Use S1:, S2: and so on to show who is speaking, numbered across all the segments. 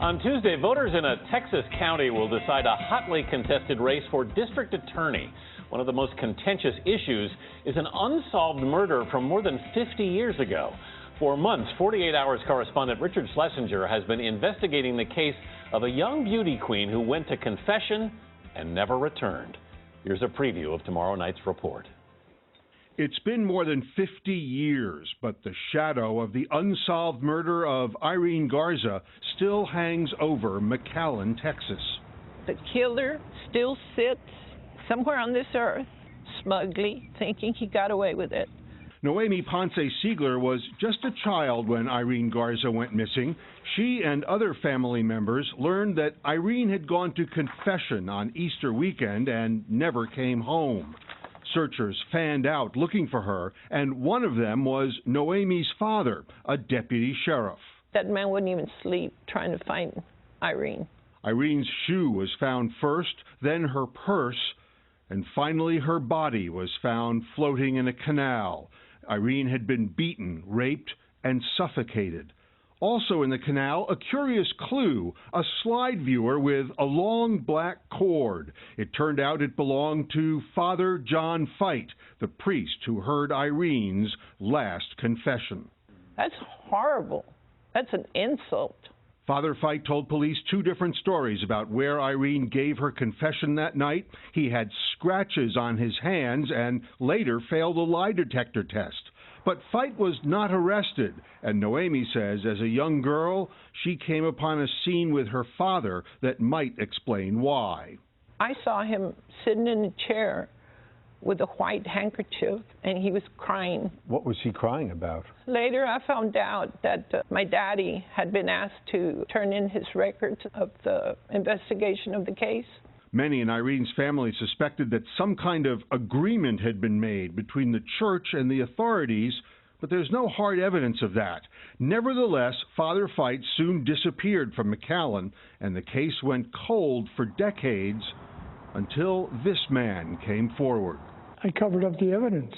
S1: On Tuesday, voters in a Texas county will decide a hotly contested race for district attorney. One of the most contentious issues is an unsolved murder from more than 50 years ago. For months, 48 Hours correspondent Richard Schlesinger has been investigating the case of a young beauty queen who went to confession and never returned. Here's a preview of tomorrow night's report.
S2: It's been more than 50 years, but the shadow of the unsolved murder of Irene Garza still hangs over McAllen, Texas.
S3: The killer still sits somewhere on this earth, smugly, thinking he got away with it.
S2: Noemi Ponce-Siegler was just a child when Irene Garza went missing. She and other family members learned that Irene had gone to confession on Easter weekend and never came home. Searchers fanned out looking for her, and one of them was Noemi's father, a deputy sheriff.
S3: That man wouldn't even sleep trying to find Irene.
S2: Irene's shoe was found first, then her purse, and finally her body was found floating in a canal. Irene had been beaten, raped, and suffocated. Also in the canal, a curious clue, a slide viewer with a long black cord. It turned out it belonged to Father John Fite, the priest who heard Irene's last confession.
S3: That's horrible. That's an insult.
S2: Father Fite told police two different stories about where Irene gave her confession that night. He had scratches on his hands and later failed a lie detector test. But Fite was not arrested, and Noemi says as a young girl, she came upon a scene with her father that might explain why.
S3: I saw him sitting in a chair with a white handkerchief, and he was crying.
S4: What was he crying about?
S3: Later, I found out that my daddy had been asked to turn in his records of the investigation of the case.
S2: Many in Irene's family suspected that some kind of agreement had been made between the church and the authorities, but there's no hard evidence of that. Nevertheless, Father Fite soon disappeared from McAllen, and the case went cold for decades until this man came forward.
S5: I covered up the evidence.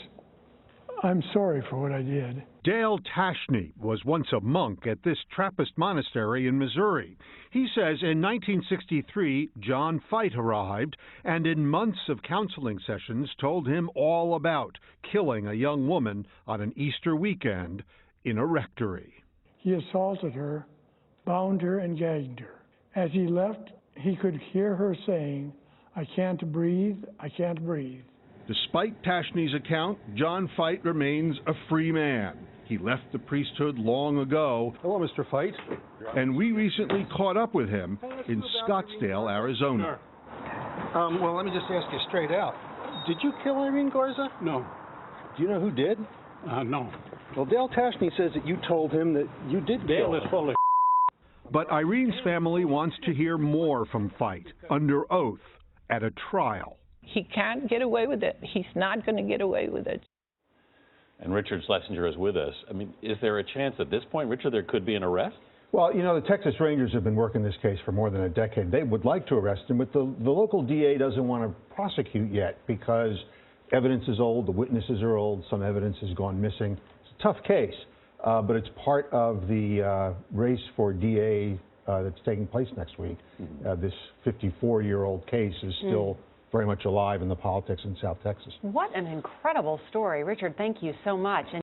S5: I'm sorry for what I did.
S2: Dale Tashney was once a monk at this Trappist monastery in Missouri. He says in 1963, John Fite arrived and in months of counseling sessions told him all about killing a young woman on an Easter weekend in a rectory.
S5: He assaulted her, bound her, and gagged her. As he left, he could hear her saying, "I can't breathe, I can't breathe."
S2: Despite Tashney's account, John Fite remains a free man. He left the priesthood long ago.
S4: Hello, Mr. Fite.
S2: And we recently caught up with him in Scottsdale, Arizona.
S4: Well, let me just ask you straight out. Did you kill Irene Garza?
S6: No.
S4: Do you know who did?
S6: No.
S4: Well, Dale Tashney says that you told him that you did kill her.
S6: Dale is full of
S2: But Irene's family wants to hear more from Fite, under oath, at a trial.
S3: He can't get away with it. He's not going to get away with it.
S1: And Richard Schlesinger is with us. I mean, is there a chance at this point, Richard, there could be an arrest?
S4: Well, you know, the Texas Rangers have been working this case for more than a decade. They would like to arrest him, but the local DA doesn't want to prosecute yet because evidence is old, the witnesses are old, some evidence has gone missing. It's a tough case, but it's part of the race for DA that's taking place next week. This 54-year-old case is still very much alive in the politics in South Texas.
S7: What an incredible story. Richard, thank you so much.